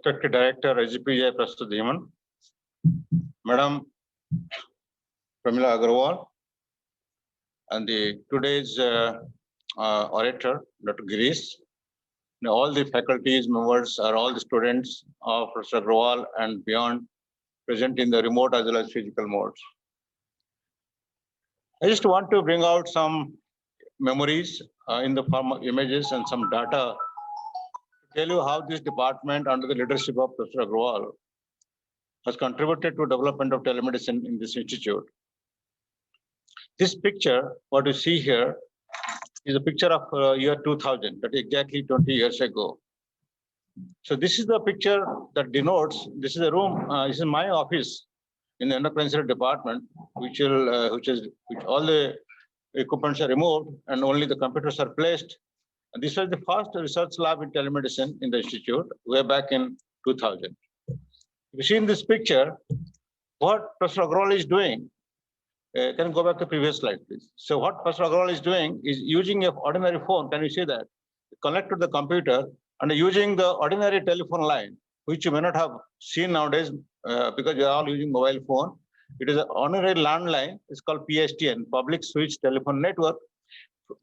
Respected Director SGPJ Prasthut Dhiman, Madam Pramila Agarwal, and today's orator, Dr. Girish, all the faculties members are all the students of Professor Agarwal and beyond present in the remote as well as physical modes. I just want to bring out some memories in the form of images and some data to tell you how this department under the leadership of Professor Agarwal has contributed to development of telemedicine in this institute. This picture, what you see here, is a picture of year 2000, that is exactly 20 years ago. So this is the picture that denotes, this is a room, this is my office in the endocrine department, which all the equipments are removed and only the computers are placed. And this was the first research lab in telemedicine in the institute way back in 2000. You see in this picture, what Professor Agarwal is doing. Can you go back to the previous slide, please? So what Professor Agarwal is doing is using an ordinary phone. Can you see that? Connect to the computer and using the ordinary telephone line, which you may not have seen nowadays because you are all using mobile phone. It is an ordinary landline. It's called PSTN, Public Switch Telephone Network,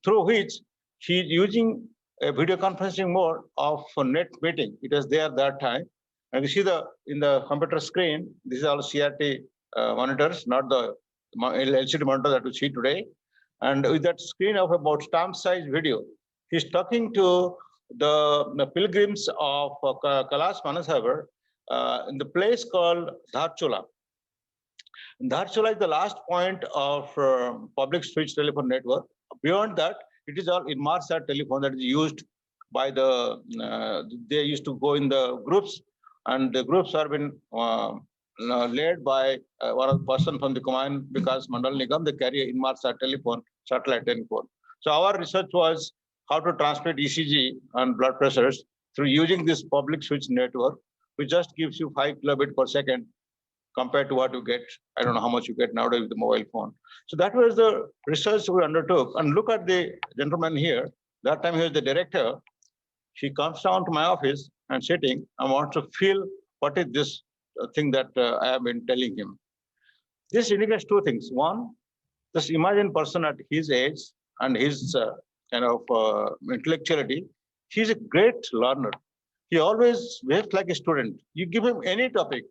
through which she is using a video conferencing mode of net meeting. It was there that time. And you see in the computer screen, this is all CRT monitors, not the LCD monitor that we see today. And with that screen of about stamp size video, he's talking to the pilgrims of Kailash Manasagar in the place called Dharchula. Dharchula is the last point of public switch telephone network. Beyond that, it is all Inmarsat telephone that is used by they used to go in the groups, and the groups have been led by one person from the command because Mandal Nigam, they carry Inmarsat telephone, satellite telephone. So our research was how to transmit ECG and blood pressures through using this public switch network, which just gives you 5 kilobits per second compared to what you get. I don't know how much you get nowadays with the mobile phone. So that was the research we undertook. And look at the gentleman here. That time he was the director. He comes down to my office and sitting and wants to feel what is this thing that I have been telling him. This indicates two things. One, just imagine person at his age and his kind of intellectuality. He's a great learner. He always behaves like a student. You give him any topic,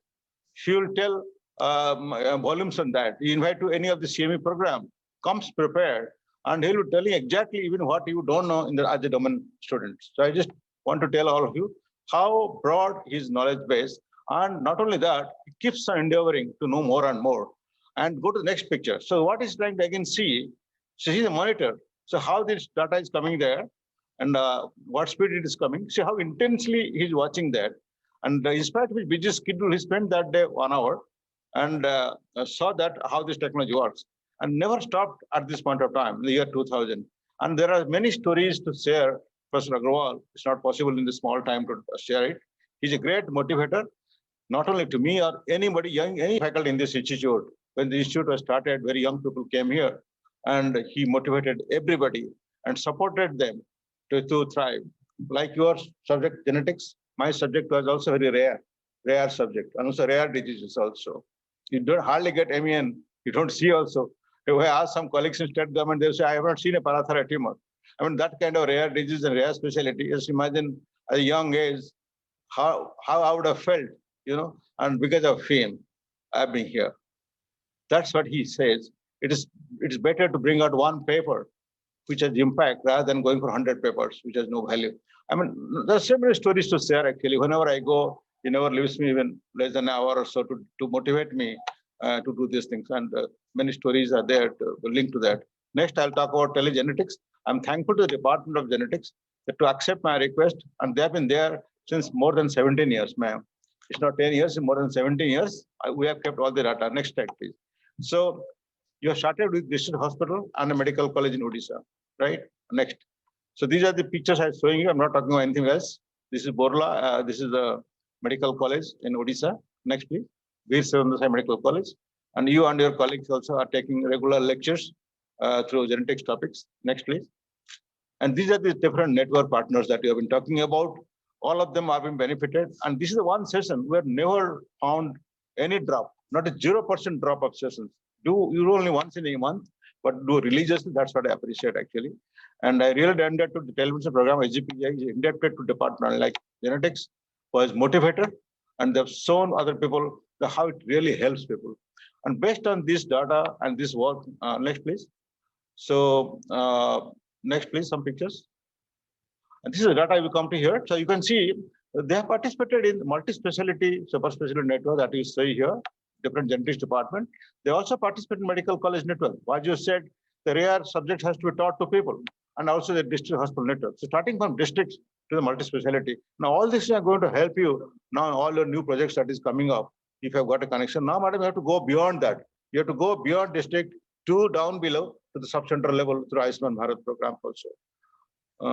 he will tell volumes on that. You invite to any of the CME program, comes prepared, and he will tell you exactly even what you don't know as a domain student. So I just want to tell all of you how broad his knowledge base. And not only that, he keeps on endeavoring to know more and more. And go to the next picture. So what is trying to again see, so he's a monitor. So how this data is coming there and what speed it is coming. See how intensely he's watching that. And in spite of his busy schedule, he spent that day 1 hour and saw that how this technology works and never stopped at this point of time in the year 2000. And there are many stories to share, Professor Agarwal. It's not possible in this small time to share it. He's a great motivator, not only to me or anybody, any faculty in this institute. When the institute was started, very young people came here and he motivated everybody and supported them to thrive. Like your subject, genetics, my subject was also very rare subject, and also rare diseases also. You don't hardly get MEN, you don't see also. If I ask some colleagues in state government, they say, I have not seen a parathyroid tumor. I mean, that kind of rare disease and rare specialty, just imagine at a young age, how I would have felt, and because of him, I've been here. That's what he says. It is better to bring out one paper which has impact rather than going for 100 papers, which has no value. I mean, there's so many stories to share actually. Whenever I go, he never leaves me even less than an hour or so to motivate me to do these things. And many stories are there to link to that. Next, I'll talk about telegenetics. I'm thankful to the Department of Genetics to accept my request. And they have been there since more than 17 years, ma'am. It's not 10 years, it's more than 17 years. We have kept all the data. Next slide, please. So you have started with District Hospital and a medical college in Odisha, right? Next. So these are the pictures I'm showing you. I'm not talking about anything else. This is Borla. This is the medical college in Odisha. Next, please. Veer Savananda Medical College. And you and your colleagues also are taking regular lectures through genetics topics. Next, please. And these are the different network partners that we have been talking about. all of them have been benefited. And this is the one session where never found any drop, not a 0% drop of sessions. You only once in a month, but do religiously. That's what I appreciate actually. And I really indebted to the television program. SGPGI is indebted to department like genetics was motivator, and they've shown other people how it really helps people. And based on this data and this work, next please. So next please, some pictures. And this is the data you come to here. So you can see they have participated in multi-specialty, super specialty network that you see here, different genetics department. They also participate in medical college network. As you said, the rare subject has to be taught to people, and also the district hospital network. So starting from districts to the multi-specialty. Now all this are going to help you now all your new projects that is coming up. If you have got a connection, now madam, you have to go beyond that. You have to go beyond district to down below to the sub-center level through Ayushman Bharat program also.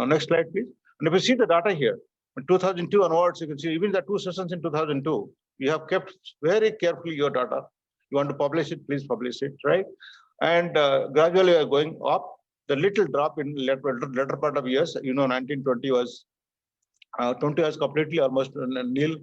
Next slide, please. And if you see the data here, in 2002 onwards, you can see even the 2 sessions in 2002, you have kept very carefully your data. You want to publish it, please publish it, right? And gradually we are going up. The little drop in later part of years, 1920 was 20 was completely almost nil,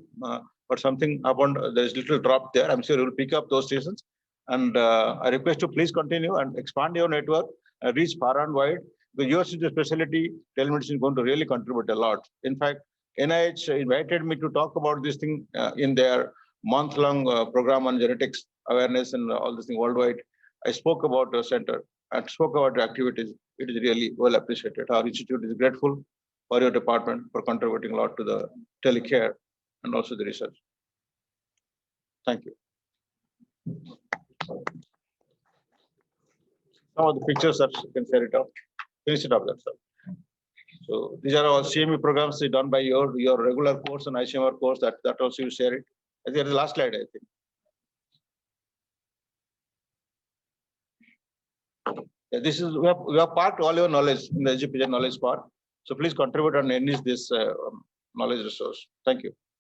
but something happened. There's little drop there. I'm sure you will pick up those sessions. And I request you please continue and expand your network, reach far and wide. The US specialty telemedicine is going to really contribute a lot. In fact, NIH invited me to talk about this thing in their month-long program on genetics awareness and all this thing worldwide. I spoke about the center and spoke about the activities. It is really well appreciated. Our institute is grateful for your department for contributing a lot to the telecare and also the research. Thank you. Some of the pictures that you can share it out. Finish it up, that's all. So these are all CME programs done by your regular course and ICMR course. That also you share it. I think the last slide, I think. Yeah, this is we have part all your knowledge in the SGPGI knowledge part. So please contribute and enrich this knowledge resource. Thank you.